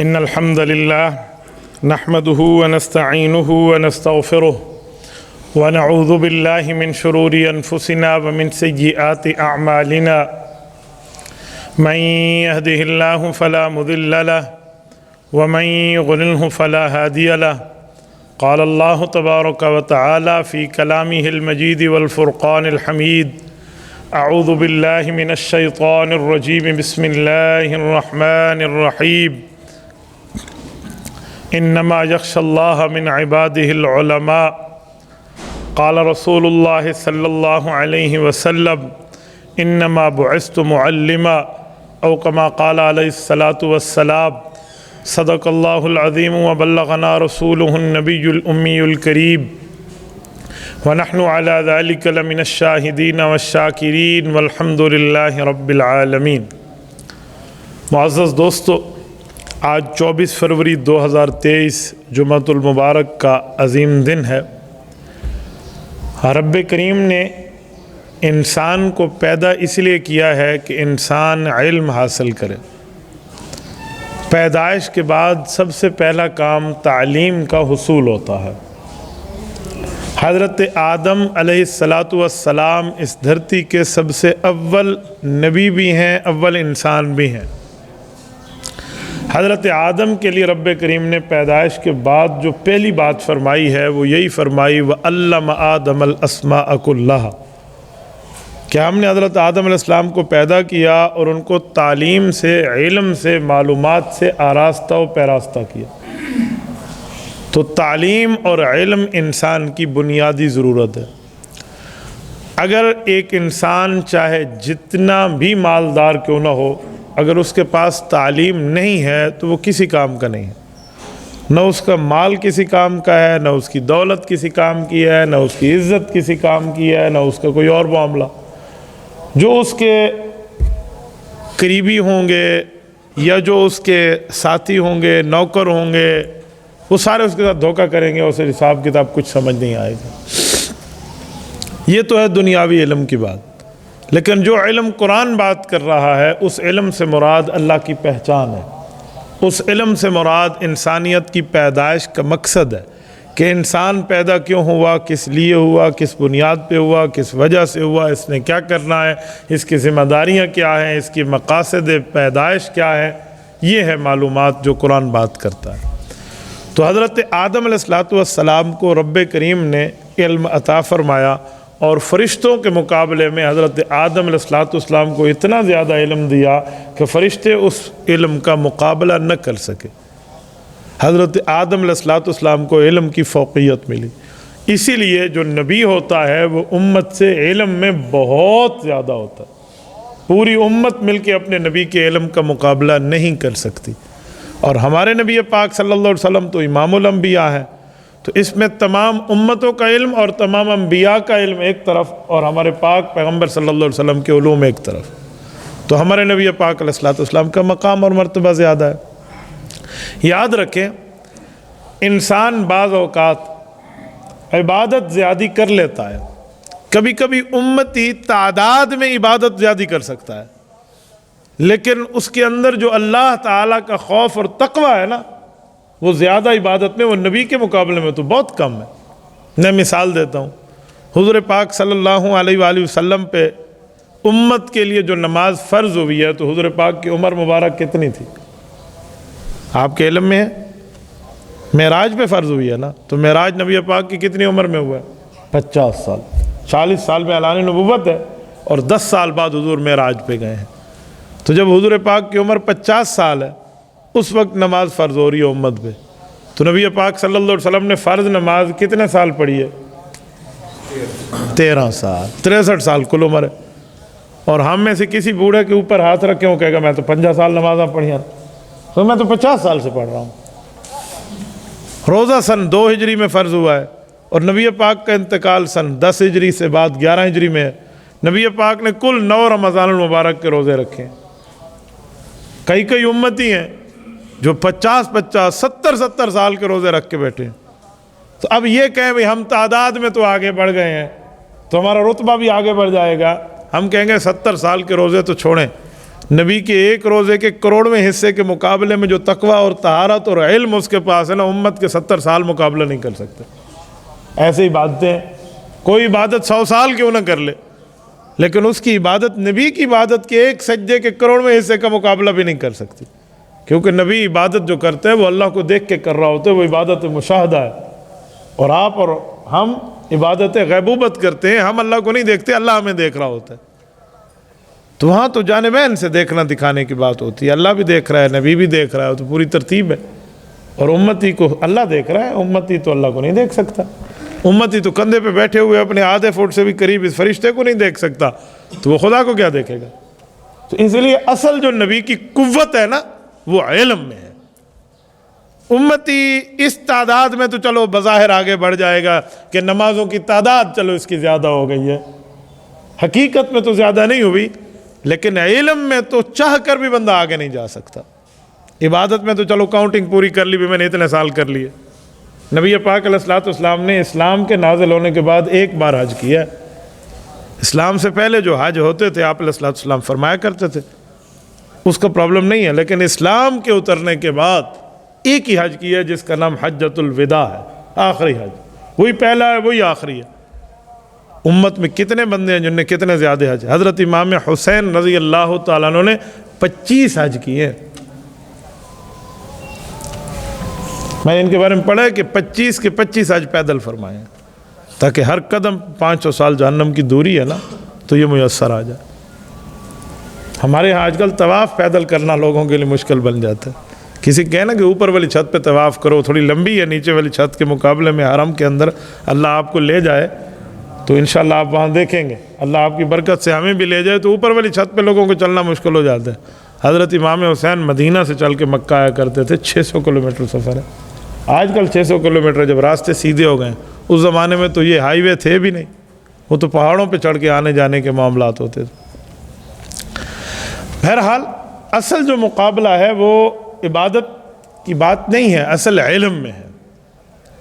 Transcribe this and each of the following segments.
إن الحمد لله نحمده ونستعينه ونستغفره ونعوذ بالله من شرور أنفسنا ومن سيئات أعمالنا من يهده الله فلا مضل له ومن يضلله فلا هادي له قال الله تبارك وتعالى في كلامه المجيد والفرقان الحميد أعوذ بالله من الشيطان الرجيم بسم الله الرحمن الرحيم إنما يخشى الله من عباده العلماء قال رسول الله صلى الله عليه وسلم إنما بعثت معلما أو كما قال عليه الصلاة والسلام صدق الله العظيم وبلغنا رسوله النبي الأمي الكريم ونحن على ذلك لمن الشاهدين والشاكرين والحمد لله رب العالمين۔ معزز دوستو، آج 24 فروری 2023 جمعۃ المبارک کا عظیم دن ہے۔ رب کریم نے انسان کو پیدا اس لیے کیا ہے کہ انسان علم حاصل کرے۔ پیدائش کے بعد سب سے پہلا کام تعلیم کا حصول ہوتا ہے۔ حضرت آدم علیہ السلام اس دھرتی کے سب سے اول نبی بھی ہیں، اول انسان بھی ہیں۔ حضرت آدم کے لیے رب کریم نے پیدائش کے بعد جو پہلی بات فرمائی ہے وہ یہی فرمائی وَعَلَّمَ آدَمَ الْأَسْمَاءَ كُلَّهَا، کہ ہم نے حضرت آدم علیہ السلام کو پیدا کیا اور ان کو تعلیم سے، علم سے، معلومات سے آراستہ و پیراستہ کیا۔ تو تعلیم اور علم انسان کی بنیادی ضرورت ہے۔ اگر ایک انسان چاہے جتنا بھی مالدار کیوں نہ ہو، اگر اس کے پاس تعلیم نہیں ہے تو وہ کسی کام کا نہیں ہے۔ نہ اس کا مال کسی کام کا ہے، نہ اس کی دولت کسی کام کی ہے، نہ اس کی عزت کسی کام کی ہے، نہ اس کا کوئی اور معاملہ۔ جو اس کے قریبی ہوں گے یا جو اس کے ساتھی ہوں گے، نوکر ہوں گے، وہ سارے اس کے ساتھ دھوکہ کریں گے، اسے حساب کتاب کچھ سمجھ نہیں آئے گا۔ یہ تو ہے دنیاوی علم کی بات۔ لیکن جو علم قرآن بات کر رہا ہے، اس علم سے مراد اللہ کی پہچان ہے۔ اس علم سے مراد انسانیت کی پیدائش کا مقصد ہے کہ انسان پیدا کیوں ہوا، کس لیے ہوا، کس بنیاد پہ ہوا، کس وجہ سے ہوا، اس نے کیا کرنا ہے، اس کی ذمہ داریاں کیا ہیں، اس کی مقاصد پیدائش کیا ہے۔ یہ ہے معلومات جو قرآن بات کرتا ہے۔ تو حضرت آدم علیہ السلام کو رب کریم نے علم عطا فرمایا، اور فرشتوں کے مقابلے میں حضرت آدم علیہ السلام کو اتنا زیادہ علم دیا کہ فرشتے اس علم کا مقابلہ نہ کر سکے۔ حضرت آدم علیہ السلام کو علم کی فوقیت ملی۔ اسی لیے جو نبی ہوتا ہے وہ امت سے علم میں بہت زیادہ ہوتا ہے۔ پوری امت مل کے اپنے نبی کے علم کا مقابلہ نہیں کر سکتی۔ اور ہمارے نبی پاک صلی اللہ علیہ وسلم تو امام الانبیاء ہیں، تو اس میں تمام امتوں کا علم اور تمام انبیاء کا علم ایک طرف، اور ہمارے پاک پیغمبر صلی اللہ علیہ وسلم کے علوم ایک طرف۔ تو ہمارے نبی پاک علیہ السلام کا مقام اور مرتبہ زیادہ ہے۔ یاد رکھیں، انسان بعض اوقات عبادت زیادہ کر لیتا ہے۔ کبھی کبھی امتی تعداد میں عبادت زیادہ کر سکتا ہے، لیکن اس کے اندر جو اللہ تعالیٰ کا خوف اور تقوی ہے نا، وہ زیادہ عبادت میں، وہ نبی کے مقابلے میں تو بہت کم ہے۔ میں مثال دیتا ہوں، حضور پاک صلی اللہ علیہ وآلہ وسلم پہ امت کے لیے جو نماز فرض ہوئی ہے، تو حضور پاک کی عمر مبارک کتنی تھی؟ آپ کے علم میں ہے؟ معراج پہ فرض ہوئی ہے نا، تو معراج نبی پاک کی کتنی عمر میں ہوا ہے؟ 50 سال۔ 40 سال میں اعلان نبوت ہے، اور 10 سال بعد حضور معراج پہ گئے ہیں۔ تو جب حضور پاک کی عمر 50 سال ہے، اس وقت نماز فرض ہو رہی ہے امت پہ، تو نبی پاک صلی اللہ علیہ وسلم نے فرض نماز کتنے سال پڑھی ہے؟ 13 سال۔ 63 سال کل عمر ہے۔ اور ہم میں سے کسی بوڑھے کے اوپر ہاتھ رکھے وہ کہے گا میں تو 50 سال نمازاں پڑھی ہیں، تو میں تو 50 سال سے پڑھ رہا ہوں۔ روزہ سن 2 ہجری میں فرض ہوا ہے، اور نبی پاک کا انتقال سن 10 ہجری سے بعد 11 ہجری میں ہے۔ نبی پاک نے کل 9 رمضان المبارک کے روزے رکھے ہیں۔ کئی امتی ہیں جو 50 70 سال کے روزے رکھ کے بیٹھے ہیں۔ تو اب یہ کہیں بھئی ہم تعداد میں تو آگے بڑھ گئے ہیں، تو ہمارا رتبہ بھی آگے بڑھ جائے گا، ہم کہیں گے 70 سال کے روزے تو چھوڑیں، نبی کے ایک روزے کے کروڑویں حصے کے مقابلے میں جو تقوی اور طہارت اور علم اس کے پاس ہے نا، امت کے 70 سال مقابلہ نہیں کر سکتے۔ ایسے عبادتیں ہیں، کوئی عبادت 100 سال کیوں نہ کر لے، لیکن اس کی عبادت نبی کی عبادت کے ایک سجدے کے کروڑویں حصے کا مقابلہ بھی نہیں کر سکتی، کیونکہ نبی عبادت جو کرتے ہیں وہ اللہ کو دیکھ کے کر رہا ہوتا ہے، وہ عبادت مشاہدہ ہے، اور آپ اور ہم عبادت غیبوبت کرتے ہیں، ہم اللہ کو نہیں دیکھتے، اللہ ہمیں دیکھ رہا ہوتا ہے۔ تو وہاں تو جانبین سے دیکھنا دکھانے کی بات ہوتی ہے، اللہ بھی دیکھ رہا ہے، نبی بھی دیکھ رہا ہے، تو پوری ترتیب ہے، اور امتی کو اللہ دیکھ رہا ہے، امتی تو اللہ کو نہیں دیکھ سکتا، امتی تو کندھے پہ بیٹھے ہوئے اپنے آدھے فٹ سے بھی قریب اس فرشتے کو نہیں دیکھ سکتا، تو وہ خدا کو کیا دیکھے گا؟ تو اس لیے اصل جو نبی کی قوت ہے نا وہ علم میں ہے۔ امتی اس تعداد میں تو چلو بظاہر آگے بڑھ جائے گا کہ نمازوں کی تعداد چلو اس کی زیادہ ہو گئی ہے، حقیقت میں تو زیادہ نہیں ہوئی، لیکن علم میں تو چاہ کر بھی بندہ آگے نہیں جا سکتا۔ عبادت میں تو چلو کاؤنٹنگ پوری کر لی بھی، میں نے اتنے سال کر لیے۔ نبی پاک علیہ الصلوۃ والسلام نے اسلام کے نازل ہونے کے بعد ایک بار حج کیا ہے، اسلام سے پہلے جو حج ہوتے تھے آپ علیہ الصلوۃ والسلام فرمایا کرتے تھے، اس کا پرابلم نہیں ہے، لیکن اسلام کے اترنے کے بعد ایک ہی حج کیا ہے جس کا نام حجۃ الوداع ہے، آخری حج، وہی پہلا ہے وہی آخری ہے۔ امت میں کتنے بندے ہیں جن نے کتنے زیادہ حج؟ حضرت امام حسین رضی اللہ تعالیٰ عنہ نے 25 حج کیے ہیں۔ میں نے ان کے بارے میں پڑھا ہے کہ 25 کے 25 حج پیدل فرمائے ہیں، تاکہ ہر قدم 500 سال جہنم کی دوری ہے نا تو یہ میسر آ جائے۔ ہمارے ہاں آج کل طواف پیدل کرنا لوگوں کے لیے مشکل بن جاتا ہے۔ کسی کہنا کہ اوپر والی چھت پہ طواف کرو، تھوڑی لمبی ہے، نیچے والی چھت کے مقابلے میں حرم کے اندر اللہ آپ کو لے جائے تو انشاءاللہ آپ وہاں دیکھیں گے، اللہ آپ کی برکت سے ہمیں بھی لے جائے تو اوپر والی چھت پہ لوگوں کو چلنا مشکل ہو جاتا ہے۔ حضرت امام حسین مدینہ سے چل کے مکہ آیا کرتے تھے، 600 کلومیٹر سفر ہے۔ آج کل 600 کلومیٹر جب راستے سیدھے ہو گئے، اس زمانے میں تو یہ ہائی وے تھے بھی نہیں، وہ تو پہاڑوں پہ چڑھ کے آنے جانے کے معاملات ہوتے تھے۔ بہرحال اصل جو مقابلہ ہے وہ عبادت کی بات نہیں ہے، اصل علم میں ہے۔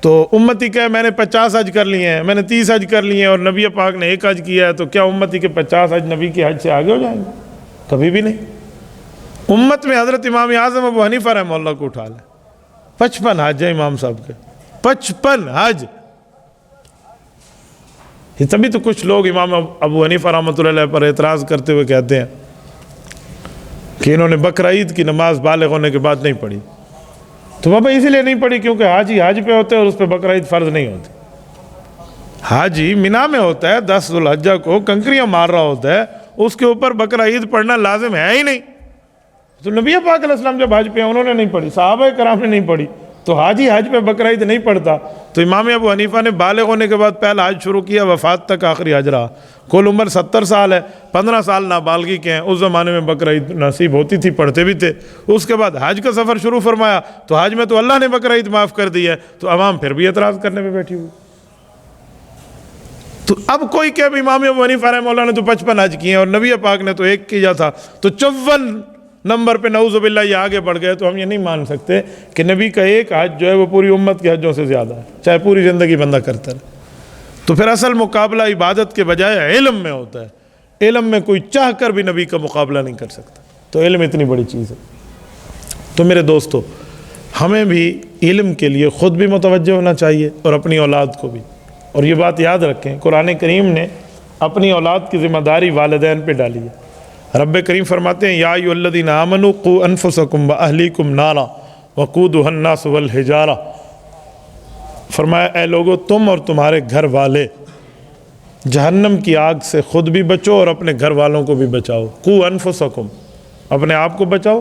تو امتی کہے میں نے 50 حج کر لیے ہیں، میں نے 30 حج کر لیے ہیں، اور نبی پاک نے 1 حج کیا ہے، تو کیا امتی کے 50 حج نبی کے حج سے آگے ہو جائیں گے؟ کبھی بھی نہیں۔ امت میں حضرت امام اعظم ابو حنیفہ رحمہ اللہ کو اٹھا لیں، 55 حج ہے امام صاحب کے، 55 حج۔ تبھی تو کچھ لوگ امام ابو حنیفہ رحمۃ اللہ علیہ پر اعتراض کرتے ہوئے کہتے ہیں کہ انہوں نے بقرعید کی نماز بالغ ہونے کے بعد نہیں پڑھی۔ تو بابا اسی لیے نہیں پڑھی کیونکہ حاجی حج پہ ہوتے ہیں اور اس پہ بقرعید فرض نہیں ہوتی۔ حاجی مینا میں ہوتا ہے، 10 ذو الحجہ کو کنکریاں مار رہا ہوتا ہے، اس کے اوپر بقرعید پڑھنا لازم ہے ہی نہیں۔ تو نبی پاک علیہ السلام جب حج پہ انہوں نے نہیں پڑھی، صحابہ کرام نے نہیں پڑھی، تو حاجی حج پہ بقرعید نہیں پڑھتا۔ تو امام ابو حنیفہ نے بالغ ہونے کے بعد پہلا حج شروع کیا، وفات تک آخری حج رہا۔ کل عمر 70 سال ہے، 15 سال نابالغی کے ہیں، اس زمانے میں بقرعید نصیب ہوتی تھی، پڑھتے بھی تھے۔ اس کے بعد حج کا سفر شروع فرمایا، تو حج میں تو اللہ نے بقرعید معاف کر دی ہے، تو عوام پھر بھی اعتراض کرنے میں بیٹھی ہوئی۔ تو اب کوئی کہ امام ابو حنیفہ رحمہ اللہ نے تو 55 حج کیے ہیں اور نبی پاک نے تو 1 کیا تھا، تو 54 نمبر پہ نعوذ باللہ یہ آگے بڑھ گئے، تو ہم یہ نہیں مان سکتے کہ نبی کا 1 حج جو ہے وہ پوری امت کے حجوں سے زیادہ ہے، چاہے پوری زندگی بندہ کرتا رہے۔ تو پھر اصل مقابلہ عبادت کے بجائے علم میں ہوتا ہے۔ علم میں کوئی چاہ کر بھی نبی کا مقابلہ نہیں کر سکتا، تو علم اتنی بڑی چیز ہے۔ تو میرے دوستو، ہمیں بھی علم کے لیے خود بھی متوجہ ہونا چاہیے اور اپنی اولاد کو بھی۔ اور یہ بات یاد رکھیں، قرآن کریم نے اپنی اولاد کی ذمہ داری والدین پہ ڈالی ہے۔ رب کریم فرماتے ہیں یا ایھا الذین آمنوا قوا انفسکم واہلیکم نارا وقودھا الناس والحجارہ، فرمایا اے لوگو تم اور تمہارے گھر والے جہنم کی آگ سے خود بھی بچو اور اپنے گھر والوں کو بھی بچاؤ۔ قوا انفسکم، اپنے آپ کو بچاؤ،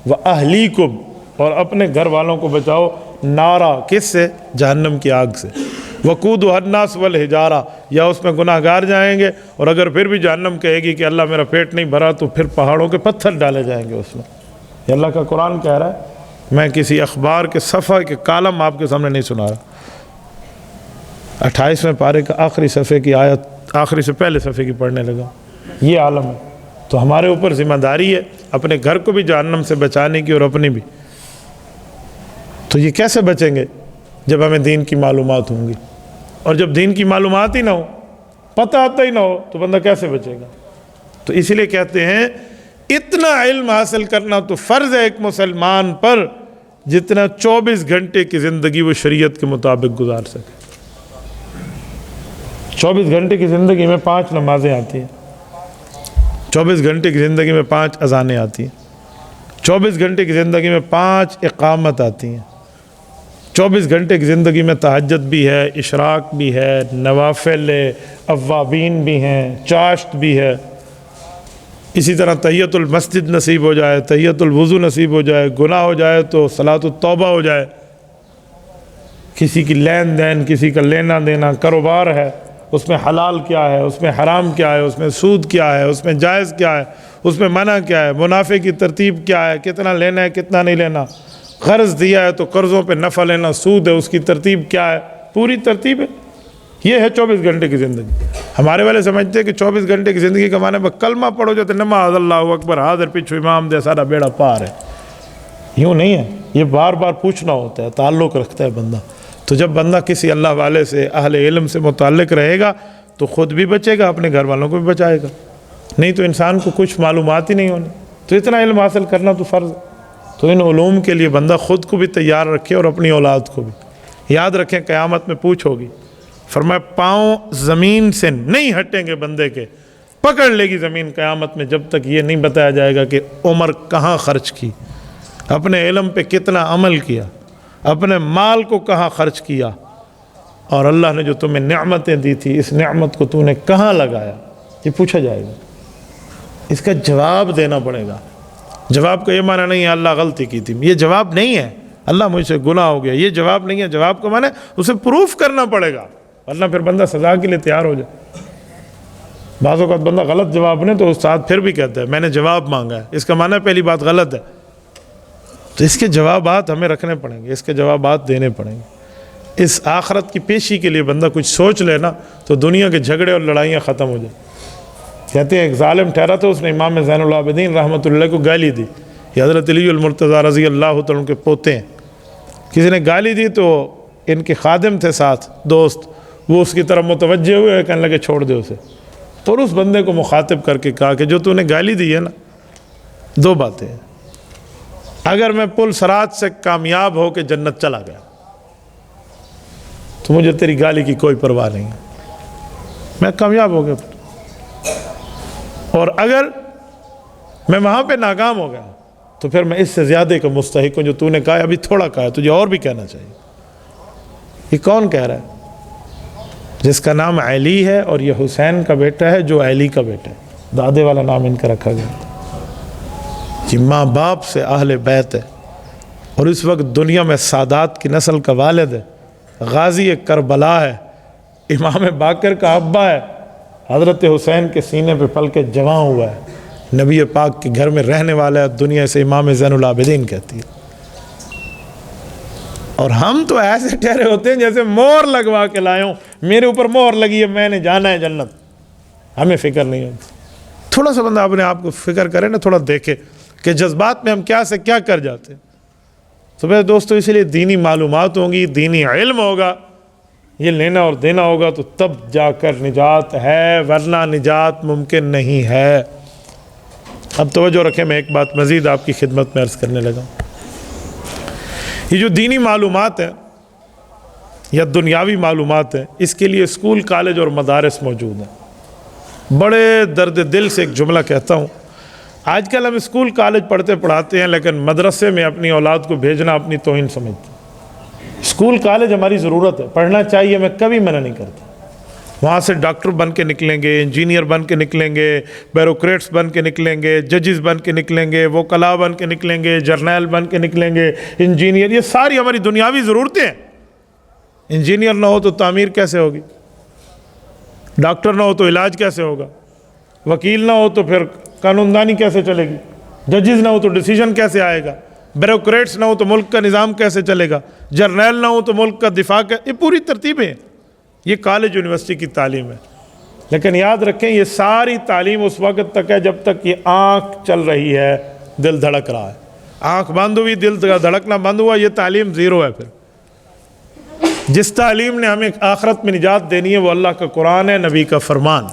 واہلیکم، اور اپنے گھر والوں کو بچاؤ، نارا، کس سے؟ جہنم کی آگ سے۔ وقودھا الناس والحجارہ، یا اس میں گناہ گار جائیں گے، اور اگر پھر بھی جہنم کہے گی کہ اللہ میرا پیٹ نہیں بھرا، تو پھر پہاڑوں کے پتھر ڈالے جائیں گے اس میں۔ یہ اللہ کا قرآن کہہ رہا ہے، میں کسی اخبار کے صفحہ کے کالم آپ کے سامنے نہیں سنا رہا۔ 28ویں پارے کا آخری صفحے کی آیت، آخری سے پہلے صفحے کی پڑھنے لگا۔ یہ عالم ہے، تو ہمارے اوپر ذمہ داری ہے اپنے گھر کو بھی جہنم سے بچانے کی اور اپنی بھی۔ تو یہ کیسے بچیں گے؟ جب ہمیں دین کی معلومات ہوں گی، اور جب دین کی معلومات ہی نہ ہو، پتہ آتا ہی نہ ہو، تو بندہ کیسے بچے گا؟ تو اسی لیے کہتے ہیں اتنا علم حاصل کرنا تو فرض ہے ایک مسلمان پر جتنا 24 گھنٹے کی زندگی وہ شریعت کے مطابق گزار سکے۔ 24 گھنٹے کی زندگی میں 5 نمازیں آتی ہیں، 24 گھنٹے کی زندگی میں 5 اذانیں آتی ہیں، 24 گھنٹے کی زندگی میں 5 اقامت آتی ہیں، 24 گھنٹے کی زندگی میں تہجد بھی ہے، اشراق بھی ہے، نوافل اوابین بھی ہیں، چاشت بھی ہے۔ اسی طرح تحیۃ المسجد نصیب ہو جائے، تحیۃ الوضو نصیب ہو جائے، گناہ ہو جائے تو صلاۃ التوبہ ہو جائے، کسی کی لین دین، کسی کا لینا دینا، کاروبار ہے، اس میں حلال کیا ہے، اس میں حرام کیا ہے، اس میں سود کیا ہے، اس میں جائز کیا ہے، اس میں منع کیا ہے، منافع کی ترتیب کیا ہے، کتنا لینا ہے کتنا نہیں لینا، قرض دیا ہے تو قرضوں پہ نفع لینا سود ہے، اس کی ترتیب کیا ہے، پوری ترتیب ہے۔ یہ ہے 24 گھنٹے کی زندگی۔ ہمارے والے سمجھتے ہیں کہ 24 گھنٹے کی زندگی کا معنی بس کلمہ پڑھو جاتے نماز اللہ اکبر حاضر پیچھو امام دے سارا بیڑا پار ہے، یوں نہیں ہے۔ یہ بار بار پوچھنا ہوتا ہے، تعلق رکھتا ہے بندہ۔ تو جب بندہ کسی اللہ والے سے، اہل علم سے متعلق رہے گا تو خود بھی بچے گا، اپنے گھر والوں کو بھی بچائے گا، نہیں تو انسان کو کچھ معلومات ہی نہیں ہونی۔ تو اتنا علم حاصل کرنا تو فرض ہے۔ تو ان علوم کے لیے بندہ خود کو بھی تیار رکھے اور اپنی اولاد کو بھی۔ یاد رکھیں قیامت میں پوچھ ہوگی، فرمایا پاؤں زمین سے نہیں ہٹیں گے بندے کے، پکڑ لے گی زمین قیامت میں جب تک یہ نہیں بتایا جائے گا کہ عمر کہاں خرچ کی، اپنے علم پہ کتنا عمل کیا، اپنے مال کو کہاں خرچ کیا، اور اللہ نے جو تمہیں نعمتیں دی تھی اس نعمت کو تو نے کہاں لگایا، یہ پوچھا جائے گا۔ اس کا جواب دینا پڑے گا۔ جواب کا یہ معنی نہیں ہے اللہ غلطی کی تھی، یہ جواب نہیں ہے اللہ مجھ سے گناہ ہو گیا، یہ جواب نہیں ہے۔ جواب کا معنی اسے پروف کرنا پڑے گا، ورنہ پھر بندہ سزا کے لیے تیار ہو جائے۔ بعض اوقات بندہ غلط جواب نے تو استاد پھر بھی کہتا ہے میں نے جواب مانگا ہے، اس کا معنی پہلی بات غلط ہے، تو اس کے جوابات ہمیں رکھنے پڑیں گے، اس کے جوابات دینے پڑیں گے۔ اس آخرت کی پیشی کے لیے بندہ کچھ سوچ لینا تو دنیا کے جھگڑے اور لڑائیاں ختم ہو جائیں۔ کہتے ہیں ایک ظالم ٹھہرا تھا، اس نے امام زین العابدین رحمۃ اللہ کو گالی دی، یہ حضرت علی المرتضیٰ رضی اللہ تعالیٰ کے پوتے ہیں۔ کسی نے گالی دی تو ان کے خادم تھے ساتھ دوست، وہ اس کی طرف متوجہ ہوئے، کہنے لگے چھوڑ دے اسے۔ تو اس بندے کو مخاطب کر کے کہا کہ جو تو نے گالی دی ہے نا، 2 باتیں ہیں، اگر میں پل صراط سے کامیاب ہو کے جنت چلا گیا تو مجھے تیری گالی کی کوئی پرواہ نہیں ہے، میں کامیاب ہو گیا، اور اگر میں وہاں پہ ناکام ہو گیا تو پھر میں اس سے زیادہ کا مستحق ہوں جو تو نے کہا ہے، ابھی تھوڑا کہا ہے، تجھے اور بھی کہنا چاہیے۔ یہ کون کہہ رہا ہے؟ جس کا نام علی ہے اور یہ حسین کا بیٹا ہے جو علی کا بیٹا ہے، دادے والا نام ان کا رکھا گیا۔ یہ ماں باپ سے اہل بیت ہے، اور اس وقت دنیا میں سادات کی نسل کا والد ہے، غازی کربلا ہے، امام باقر کا ابا ہے، حضرت حسین کے سینے پہ پل کے جوان ہوا ہے، نبی پاک کے گھر میں رہنے والا ہے، دنیا سے امام زین العابدین کہتی ہے۔ اور ہم تو ایسے ٹھہرے ہوتے ہیں جیسے مہر لگوا کے لائے ہوں، میرے اوپر مہر لگی ہے، میں نے جانا ہے جنت، ہمیں فکر نہیں ہوتی۔ تھوڑا سا بندہ اپنے آپ کو فکر کرے نا، تھوڑا دیکھے کہ جذبات میں ہم کیا سے کیا کر جاتے ہیں۔ تو میرے دوستو اس لیے دینی معلومات ہوں گی، دینی علم ہوگا، یہ لینا اور دینا ہوگا تو تب جا کر نجات ہے، ورنہ نجات ممکن نہیں ہے۔ اب توجہ رکھیں، میں ایک بات مزید آپ کی خدمت میں عرض کرنے لگا۔ یہ جو دینی معلومات ہیں یا دنیاوی معلومات ہیں، اس کے لیے اسکول، کالج اور مدارس موجود ہیں۔ بڑے درد دل سے ایک جملہ کہتا ہوں، آج کل ہم اسکول کالج پڑھتے پڑھاتے ہیں، لیکن مدرسے میں اپنی اولاد کو بھیجنا اپنی توہین سمجھتے ہیں۔ اسکول کالج ہماری ضرورت ہے، پڑھنا چاہیے، میں کبھی منع نہیں کرتا۔ وہاں سے ڈاکٹر بن کے نکلیں گے، انجینئر بن کے نکلیں گے، بیوروکریٹس بن کے نکلیں گے، ججز بن کے نکلیں گے، وکلاء بن کے نکلیں گے، جرنیل بن کے نکلیں گے، انجینئر، یہ ساری ہماری دنیاوی ضرورتیں ہیں۔ انجینئر نہ ہو تو تعمیر کیسے ہوگی؟ ڈاکٹر نہ ہو تو علاج کیسے ہوگا؟ وکیل نہ ہو تو پھر قانون دانی کیسے چلے گی؟ ججز نہ ہو تو ڈیسیجن کیسے آئے گا؟ بیوروکریٹس نہ ہو تو ملک کا نظام کیسے چلے گا؟ جرنیل نہ ہو تو ملک کا دفاع یہ پوری ترتیبیں ہیں۔ یہ کالج یونیورسٹی کی تعلیم ہے، لیکن یاد رکھیں یہ ساری تعلیم اس وقت تک ہے جب تک یہ آنکھ چل رہی ہے، دل دھڑک رہا ہے۔ آنکھ بند ہوئی، دل دھڑکنا بند ہوا، یہ تعلیم زیرو ہے۔ پھر جس تعلیم نے ہمیں آخرت میں نجات دینی ہے وہ اللہ کا قرآن ہے، نبی کا فرمان۔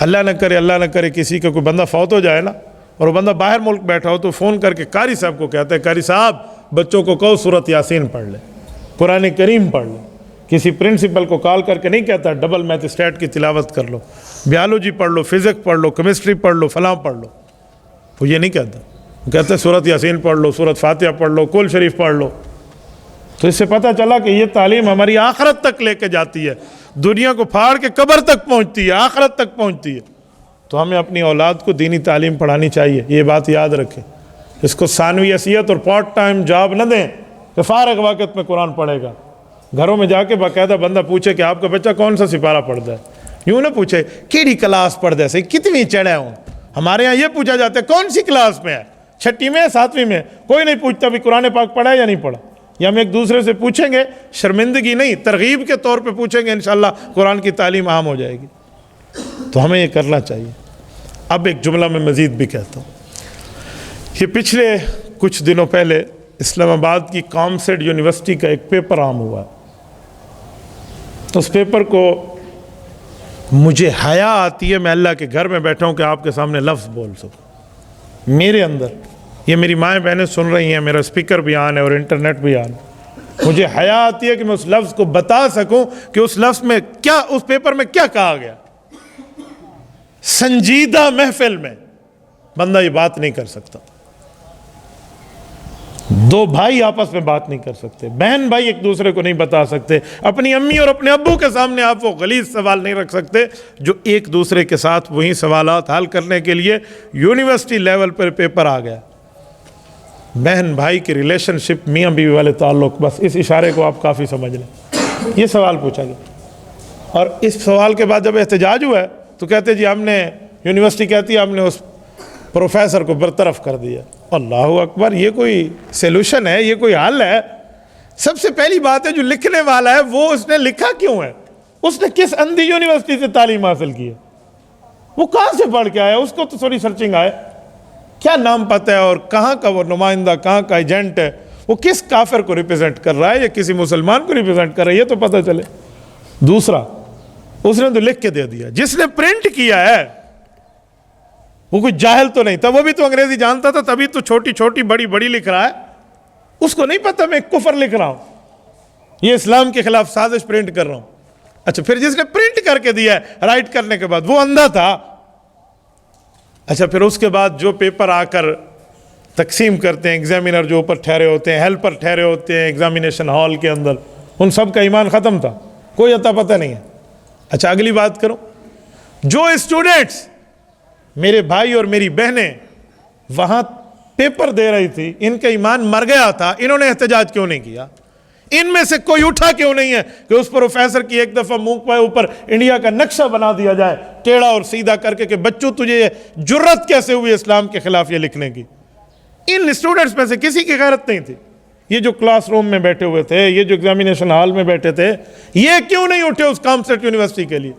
اللہ نہ کرے کسی کا کوئی بندہ فوت ہو جائے نا، اور وہ بندہ باہر ملک بیٹھا ہو تو فون کر کے قاری صاحب کو کہتا ہے قاری صاحب بچوں کو کہو سورۃ یاسین پڑھ لے، قرآن کریم پڑھ لے۔ کسی پرنسپل کو کال کر کے نہیں کہتا ڈبل میتھ اسٹیٹ کی تلاوت کر لو، بیالوجی پڑھ لو، فزکس پڑھ لو، کیمسٹری پڑھ لو، فلاں پڑھ لو۔ وہ یہ نہیں کہتا، وہ کہتا ہے سورۃ یاسین پڑھ لو، سورۃ فاتحہ پڑھ لو، کل شریف پڑھ لو۔ تو اس سے پتہ چلا کہ یہ تعلیم ہماری آخرت تک لے کے جاتی ہے، دنیا کو پھاڑ کے قبر تک پہنچتی ہے، آخرت تک پہنچتی ہے۔ تو ہمیں اپنی اولاد کو دینی تعلیم پڑھانی چاہیے، یہ بات یاد رکھیں۔ اس کو ثانوی حیثیت اور پارٹ ٹائم جاب نہ دیں کہ فارغ وقت میں قرآن پڑھے گا۔ گھروں میں جا کے باقاعدہ بندہ پوچھے کہ آپ کا بچہ کون سا سپارہ پڑھتا ہے، یوں نہ پوچھے کیڑی کلاس پڑھتا ہے، صحیح کتنی چڑھے ہوں۔ ہمارے ہاں یہ پوچھا جاتا ہے کون سی کلاس میں ہے، 6ٹھی میں ہے 7ویں میں، کوئی نہیں پوچھتا بھی قرآن پاک پڑھا ہے یا نہیں پڑھا۔ یا ہم ایک دوسرے سے پوچھیں گے، شرمندگی نہیں ترغیب کے طور پہ پوچھیں گے، انشاءاللہ قرآن کی تعلیم عام ہو جائے گی۔ تو ہمیں یہ کرنا چاہیے۔ اب ایک جملہ میں مزید بھی کہتا ہوں، یہ پچھلے کچھ دنوں پہلے اسلام آباد کی کامسیڈ یونیورسٹی کا ایک پیپر عام ہوا۔ اس پیپر کو مجھے حیا آتی ہے، میں اللہ کے گھر میں بیٹھا ہوں کہ آپ کے سامنے لفظ بول سکوں۔ میرے اندر یہ میری مائیں بہنیں سن رہی ہیں، میرا اسپیکر بھی آن ہے اور انٹرنیٹ بھی آن ہے، مجھے حیا آتی ہے کہ میں اس لفظ کو بتا سکوں کہ اس لفظ میں کیا، اس پیپر میں کیا کہا گیا۔ سنجیدہ محفل میں بندہ یہ بات نہیں کر سکتا، دو بھائی آپس میں بات نہیں کر سکتے، بہن بھائی ایک دوسرے کو نہیں بتا سکتے، اپنی امی اور اپنے ابو کے سامنے آپ وہ غلیظ سوال نہیں رکھ سکتے جو ایک دوسرے کے ساتھ وہی سوالات حل کرنے کے لیے یونیورسٹی لیول پر پیپر آ گیا۔ بہن بھائی کی ریلیشن شپ، میاں بیوی والے تعلق، بس اس اشارے کو آپ کافی سمجھ لیں۔ یہ سوال پوچھا گیا، اور اس سوال کے بعد جب احتجاج ہوا ہے تو کہتے جی ہم نے، یونیورسٹی کہتی ہے ہم نے اس پروفیسر کو برطرف کر دیا۔ اللہ اکبر، یہ کوئی سیلوشن ہے؟ یہ کوئی حل ہے؟ سب سے پہلی بات ہے جو لکھنے والا ہے وہ اس نے لکھا کیوں ہے؟ اس نے کس اندھی یونیورسٹی سے تعلیم حاصل کی ہے؟ وہ کہاں سے پڑھ کے آیا؟ اس کو تو تھوڑی سرچنگ آئے، کیا نام پتہ ہے اور کہاں کا وہ نمائندہ، کہاں کا ایجنٹ ہے، وہ کس کافر کو ریپرزینٹ کر رہا ہے یا کسی مسلمان کو ریپرزینٹ کر رہا ہے، یہ تو پتہ چلے۔ دوسرا، اس نے تو لکھ کے دے دیا، جس نے پرنٹ کیا ہے وہ کوئی جاہل تو نہیں تھا، وہ بھی تو انگریزی جانتا تھا، تبھی تو چھوٹی چھوٹی بڑی بڑی لکھ رہا ہے۔ اس کو نہیں پتا میں کفر لکھ رہا ہوں، یہ اسلام کے خلاف سازش پرنٹ کر رہا ہوں۔ اچھا، پھر جس نے پرنٹ کر کے دیا ہے رائٹ کرنے کے بعد وہ اندھا تھا۔ اچھا، پھر اس کے بعد جو پیپر آ کر تقسیم کرتے ہیں، ایگزامینر جو اوپر ٹھہرے ہوتے ہیں، ہیلپر ٹھہرے ہوتے ہیں ایگزامینیشن ہال کے اندر، ان سب کا ایمان ختم تھا، کوئی اتا پتہ نہیں ہے۔ اچھا، اگلی بات کروں، جو اسٹوڈنٹس میرے بھائی اور میری بہنیں وہاں پیپر دے رہی تھی، ان کا ایمان مر گیا تھا، انہوں نے احتجاج کیوں نہیں کیا؟ ان میں سے کوئی اٹھا کیوں نہیں ہے کہ اس پروفیسر کی ایک دفعہ منہ پہ اوپر انڈیا کا نقشہ بنا دیا جائے ٹیڑھا اور سیدھا کر کے کہ بچوں تجھے یہ جرت کیسے ہوئی اسلام کے خلاف یہ لکھنے کی؟ ان اسٹوڈنٹس میں سے کسی کی غیرت نہیں تھی۔ یہ جو کلاس روم میں بیٹھے ہوئے تھے، یہ جو ایگزامینیشن ہال میں بیٹھے تھے، یہ کیوں نہیں اٹھے اس کامسیٹ یونیورسٹی کے لیے؟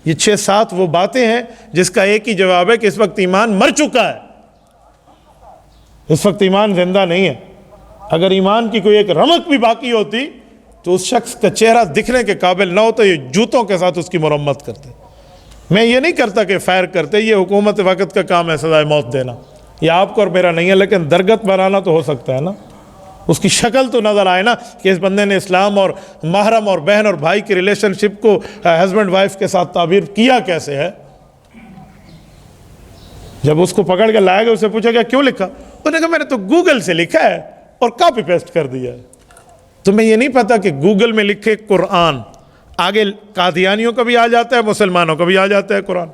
یہ 6-7 وہ باتیں ہیں جس کا ایک ہی جواب ہے کہ اس وقت ایمان مر چکا ہے، اس وقت ایمان زندہ نہیں ہے۔ اگر ایمان کی کوئی ایک رمق بھی باقی ہوتی تو اس شخص کا چہرہ دکھنے کے قابل نہ ہوتا، یہ جوتوں کے ساتھ اس کی مرمت کرتے۔ میں یہ نہیں کرتا کہ فائر کرتے، یہ حکومت وقت کا کام ہے سزائے موت دینا، یہ آپ کو اور میرا نہیں ہے، لیکن درگت بنانا تو ہو سکتا ہے نا، اس کی شکل تو نظر آئے نا کہ اس بندے نے اسلام اور محرم اور بہن اور بھائی کی ریلیشن شپ کو ہسبینڈ وائف کے ساتھ تعبیر کیا کیسے ہے۔ جب اس کو پکڑ کے لائے گا، اسے پوچھا گیا کیوں لکھا؟ انہوں نے کہا میں نے تو گوگل سے لکھا ہے اور کاپی پیسٹ کر دیا ہے۔ تمہیں یہ نہیں پتا کہ گوگل میں لکھے قرآن آگے قادیانیوں کا بھی آ جاتا ہے، مسلمانوں کا بھی آ جاتا ہے قرآن۔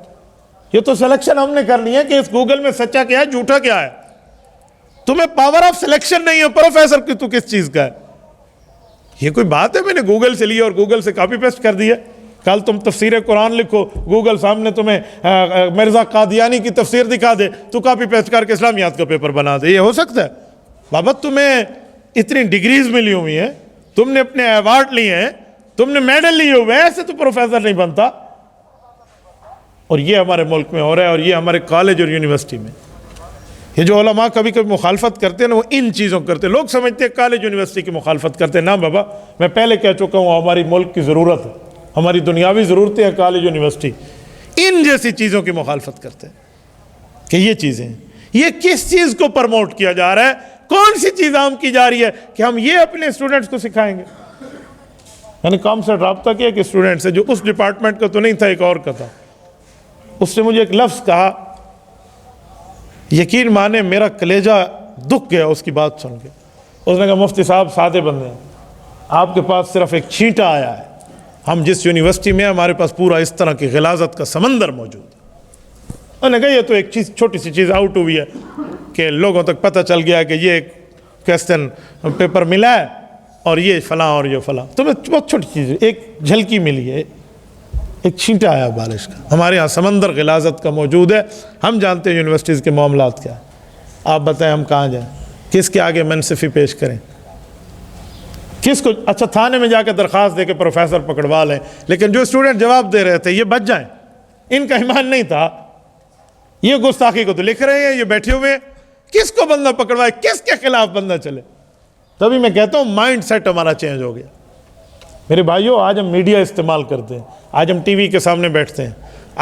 یہ تو سلیکشن ہم نے کرنی ہے کہ اس گوگل میں سچا کیا ہے، جھوٹا کیا ہے۔ تمہیں پاور آف سلیکشن نہیں ہے پروفیسر کی، تو کس چیز کا ہے؟ یہ کوئی بات ہے میں نے گوگل سے لیا اور گوگل سے کاپی پیسٹ کر دیا؟ کل تم تفسیر قرآن لکھو، گوگل سامنے تمہیں مرزا قادیانی کی تفسیر دکھا دے، تو کاپی پیسٹ کر کے اسلامیات کا پیپر بنا دے، یہ ہو سکتا ہے؟ بابا تمہیں اتنی ڈگریز ملی ہوئی ہیں، تم نے اپنے ایوارڈ لیے ہیں، تم نے میڈل لیے ہوئے ہیں، ایسے تو پروفیسر نہیں بنتا۔ اور یہ ہمارے ملک میں ہو رہا ہے، اور یہ ہمارے کالج اور یونیورسٹی میں۔ یہ جو علماء کبھی کبھی مخالفت کرتے ہیں نا، وہ ان چیزوں کرتے ہیں۔ لوگ سمجھتے ہیں کالج یونیورسٹی کی مخالفت کرتے ہیں، نہ بابا، میں پہلے کہہ چکا ہوں ہماری ملک کی ضرورت ہے، ہماری دنیاوی ضرورتیں ہیں کالج یونیورسٹی۔ ان جیسی چیزوں کی مخالفت کرتے ہیں کہ یہ چیزیں، یہ کس چیز کو پرموٹ کیا جا رہا ہے، کون سی چیز عام کی جا رہی ہے کہ ہم یہ اپنے اسٹوڈنٹس کو سکھائیں گے؟ یعنی کام سے رابطہ کیا کہ اسٹوڈنٹ سے جو اس ڈپارٹمنٹ کا تو نہیں تھا، ایک اور کا تھا، اس نے مجھے ایک لفظ کہا، یقین مانے میرا کلیجہ دکھ گیا اس کی بات سن کے۔ اس نے کہا مفتی صاحب سادے بندے ہیں، آپ کے پاس صرف ایک چھینٹا آیا ہے، ہم جس یونیورسٹی میں ہیں ہمارے پاس پورا اس طرح کی غلاظت کا سمندر موجود ہے۔ انہوں نے کہا یہ تو ایک چیز، چھوٹی سی چیز آؤٹ ہوئی ہے کہ لوگوں تک پتہ چل گیا کہ یہ ایک کویسچن پیپر ملا ہے اور یہ فلاں اور یہ فلاں، تو بہت چھوٹی چیز ہے، ایک جھلکی ملی ہے، ایک چھینٹا آیا بارش کا۔ ہمارے ہاں سمندر غلاظت کا موجود ہے، ہم جانتے ہیں یونیورسٹیز کے معاملات کیا ہیں۔ آپ بتائیں ہم کہاں جائیں، کس کے آگے منصفی پیش کریں، کس کو؟ اچھا تھانے میں جا کے درخواست دے کے پروفیسر پکڑوا لیں، لیکن جو اسٹوڈنٹ جواب دے رہے تھے یہ بچ جائیں، ان کا ایمان نہیں تھا، یہ گستاخی کو تو لکھ رہے ہیں، یہ بیٹھے ہوئے ہیں، کس کو بندہ پکڑوائے، کس کے خلاف بندہ چلے؟ تبھی میں کہتا ہوں مائنڈ سیٹ ہمارا چینج ہو گیا۔ میرے بھائیوں، آج ہم میڈیا استعمال کرتے ہیں، آج ہم ٹی وی کے سامنے بیٹھتے ہیں،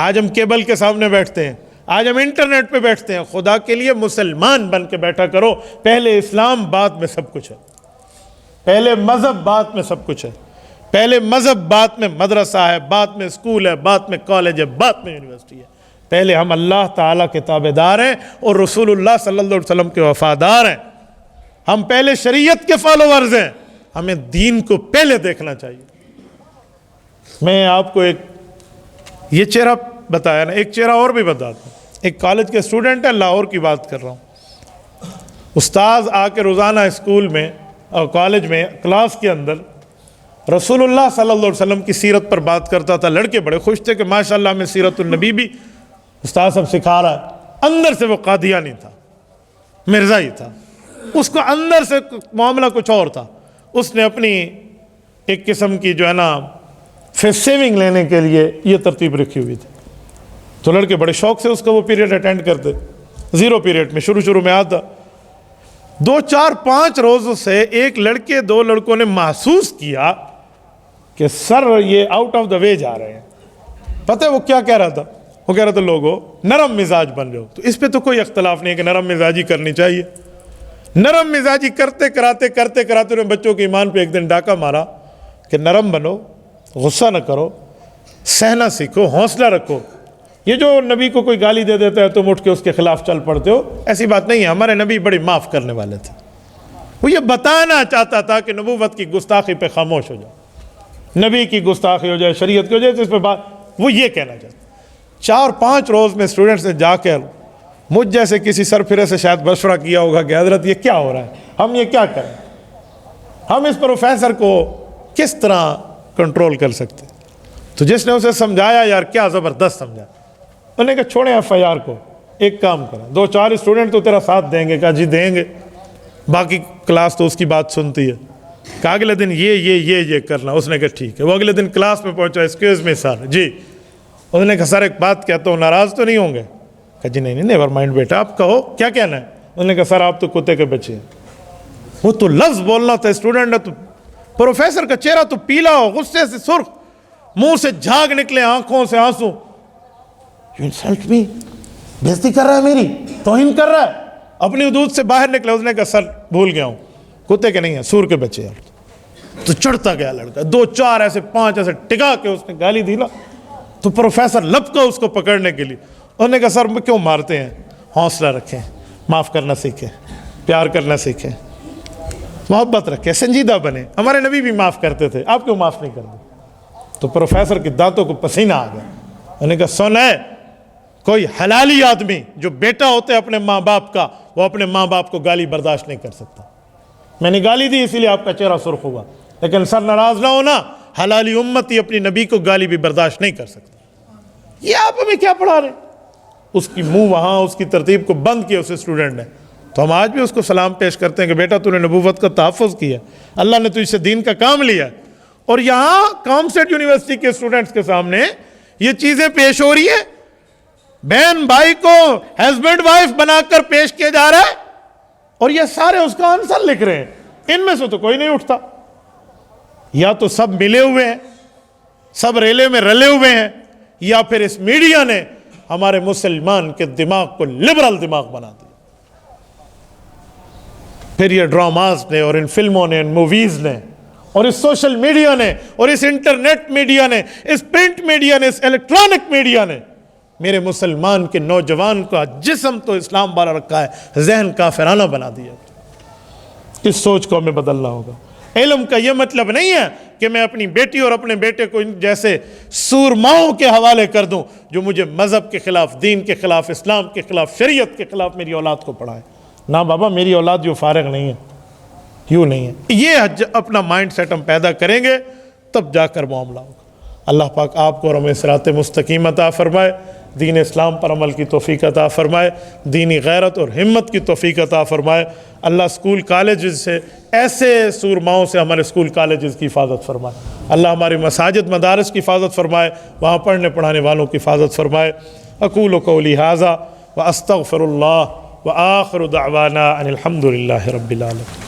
آج ہم کیبل کے سامنے بیٹھتے ہیں، آج ہم انٹرنیٹ پہ بیٹھتے ہیں۔ خدا کے لیے مسلمان بن کے بیٹھا کرو، پہلے اسلام بعد میں سب کچھ ہے، پہلے مذہب بعد میں سب کچھ ہے، پہلے مذہب بعد میں مدرسہ ہے، بعد میں اسکول ہے، بعد میں کالج ہے، بعد میں یونیورسٹی ہے۔ پہلے ہم اللہ تعالیٰ کے تابعدار ہیں اور رسول اللہ صلی اللہ علیہ وسلم کے وفادار ہیں، ہم پہلے شریعت کے فالوورز ہیں، ہمیں دین کو پہلے دیکھنا چاہیے۔ میں آپ کو ایک یہ چہرہ بتایا نا، ایک چہرہ اور بھی بتاتا ہوں۔ ایک کالج کے اسٹوڈنٹ ہے، لاہور کی بات کر رہا ہوں، استاذ آ کے روزانہ اسکول میں اور کالج میں کلاس کے اندر رسول اللہ صلی اللہ علیہ وسلم کی سیرت پر بات کرتا تھا۔ لڑکے بڑے خوش تھے کہ ماشاءاللہ ہمیں سیرت النبی بھی استاد صاحب سکھا رہا ہے۔ اندر سے وہ قادیانی تھا، مرزائی تھا، اس کو اندر سے معاملہ کچھ اور تھا۔ اس نے اپنی ایک قسم کی جو ہے نا فیس سیونگ لینے کے لیے یہ ترتیب رکھی ہوئی تھی، تو لڑکے بڑے شوق سے اس کا وہ پیریڈ اٹینڈ کرتے، زیرو پیریڈ میں شروع میں آتا۔ 2 4 5 روزوں سے ایک لڑکے 2 لڑکوں نے محسوس کیا کہ سر یہ آؤٹ آف دا وے جا رہے ہیں۔ پتہ ہے وہ کیا کہہ رہا تھا؟ وہ کہہ رہا تھا لوگوں نرم مزاج بن جاؤ۔ تو اس پہ تو کوئی اختلاف نہیں ہے کہ نرم مزاجی کرنی چاہیے۔ نرم مزاجی کرتے کراتے انہوں نے بچوں کے ایمان پہ ایک دن ڈاکہ مارا کہ نرم بنو، غصہ نہ کرو، سہنا سیکھو، حوصلہ رکھو۔ یہ جو نبی کو کوئی گالی دے دیتا ہے تم اٹھ کے اس کے خلاف چل پڑتے ہو، ایسی بات نہیں ہے۔ ہمارے نبی بڑی معاف کرنے والے تھے۔ وہ یہ بتانا چاہتا تھا کہ نبوت کی گستاخی پہ خاموش ہو جاؤ، نبی کی گستاخی ہو جائے، شریعت کی ہو جائے، تو اس پہ بات وہ یہ کہنا چاہتا۔ 4 5 روز میں اسٹوڈنٹس نے جا کر مجھ جیسے کسی سرفرے سے شاید مشورہ کیا ہوگا کہ حضرت یہ کیا ہو رہا ہے، ہم یہ کیا کریں، ہم اس پروفیسر کو کس طرح کنٹرول کر سکتے۔ تو جس نے اسے سمجھایا، یار کیا زبردست سمجھا، انہوں نے کہا چھوڑیں FIR کو، ایک کام کریں، 2 4 اسٹوڈنٹ تو تیرا ساتھ دیں گے۔ کہا جی دیں گے، باقی کلاس تو اس کی بات سنتی ہے۔ کہا اگلے دن یہ کرنا۔ اس نے کہا ٹھیک ہے۔ وہ اگلے دن کلاس میں پہنچا، ایکسکیوز می سر، جی۔ انہوں نے کہا سر ایک بات کہتا ہوں، ناراض تو نہیں ہوں گے؟ کہا جی نہیں نیور مائنڈ بیٹا، آپ کہو کیا کہنا ہے۔ انہوں نے کہا سر آپ تو کتے کے بچے ہیں۔ وہ تو لفظ بولنا تھا اسٹوڈنٹ نے، تو پروفیسر کا چہرہ تو پیلا ہو، غصے سے سرخ، منہ سے جھاگ نکلے، آنکھوں سے آنسو۔ You insult me، بےزتی کر رہا ہے، میری توہین کر رہا ہے، اپنی حدود سے باہر نکلے۔ اس نے کہا سر بھول گیا ہوں، کتے کے نہیں ہیں، سور کے بچے ہیں۔ تو چڑھتا گیا لڑکا، 2 4 ایسے 5 ایسے ٹکا کے اس نے گالی دی نا، تو پروفیسر لپکا اس کو پکڑنے کے لیے۔ انہوں نے کہا سر کیوں مارتے ہیں، حوصلہ رکھیں، معاف کرنا سیکھیں، پیار کرنا سیکھیں، محبت رکھیں، سنجیدہ بنیں۔ ہمارے نبی بھی معاف کرتے تھے، آپ کیوں معاف نہیں کرتے؟ تو پروفیسر کی دانتوں کو پسینہ آ گیا۔ انہوں نے کہا سن ہے، کوئی حلالی آدمی جو بیٹا ہوتا ہے اپنے ماں باپ کا، وہ اپنے ماں باپ کو گالی برداشت نہیں کر سکتا۔ میں نے گالی دی اسی لیے آپ کا چہرہ سرخ ہوا، لیکن سر ناراض نہ ہونا، حلالی امتی اپنی نبی کو گالی بھی برداشت نہیں کر سکتا۔ یہ آپ ہمیں کیا پڑھا رہے ہیں؟ اس کی منہ وہاں اس کی ترتیب کو بند کیا اس اسٹوڈنٹ نے۔ تو ہم آج بھی اس کو سلام پیش کرتے ہیں کہ بیٹا تو نے نبوت کا تحفظ کیا، اللہ نے تجھ سے دین کا کام لیا۔ اور یہاں کامسیٹ یونیورسٹی کے اسٹوڈنٹس کے سامنے یہ چیزیں پیش ہو رہی ہیں، بہن بھائی کو ہسبینڈ وائف بنا کر پیش کیا جا رہا ہے، اور یہ سارے اس کا آنسر لکھ رہے ہیں۔ ان میں سے تو کوئی نہیں اٹھتا، یا تو سب ملے ہوئے ہیں، سب ریلے میں رلے ہوئے ہیں، یا پھر اس میڈیا نے ہمارے مسلمان کے دماغ کو لبرل دماغ بنا دیا. پھر یہ ڈراماز نے اور ان فلموں نے، ان موویز نے اور اس سوشل میڈیا نے اور اس انٹرنیٹ میڈیا نے، اس پرنٹ میڈیا نے، اس الیکٹرانک میڈیا نے میرے مسلمان کے نوجوان کا جسم تو اسلام والا رکھا ہے، ذہن کافرانہ بنا دیا. اس سوچ کو ہمیں بدلنا ہوگا. علم کا یہ مطلب نہیں ہے کہ میں اپنی بیٹی اور اپنے بیٹے کو ان جیسے سورماؤں کے حوالے کر دوں جو مجھے مذہب کے خلاف، دین کے خلاف، اسلام کے خلاف، شریعت کے خلاف میری اولاد کو پڑھائے. نہ بابا، میری اولاد یوں فارغ نہیں ہے، یوں نہیں ہے. یہ اپنا مائنڈ سیٹ ہم پیدا کریں گے تب جا کر معاملہ ہوگا. اللہ پاک آپ کو اور ہمیں صراط مستقیم عطا فرمائے، دین اسلام پر عمل کی توفیق عطا فرمائے، دینی غیرت اور ہمت کی توفیق عطا فرمائے. اللہ اسکول کالجز سے، ایسے سورماؤں سے ہمارے اسکول کالجز کی حفاظت فرمائے. اللہ ہماری مساجد مدارس کی حفاظت فرمائے، وہاں پڑھنے پڑھانے والوں کی حفاظت فرمائے. اقول قولی ھذا واستغفر اللہ وآخر دعوانا ان الحمد للہ رب العالمین.